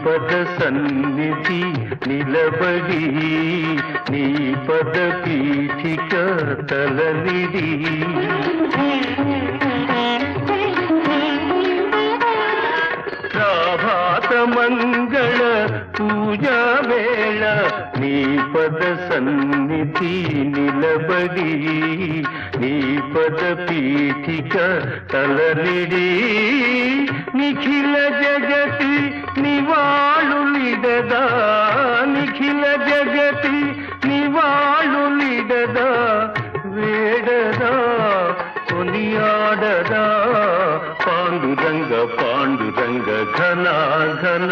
పద సన్నిధి నిలబడి నీ పద పీఠిక తలనిడి ప్రభాత మంగళ పూజా వేళ నీ పద సన్నిధి నిలబడి నీ పద పీఠిక తలనిడి నిఖిల జగతి నివాళులిడదా నిఖిల జగతి నివాళులిడదా వేడదా కొనియాడదా పాండురంగ పాండురంగ ఘన ఘన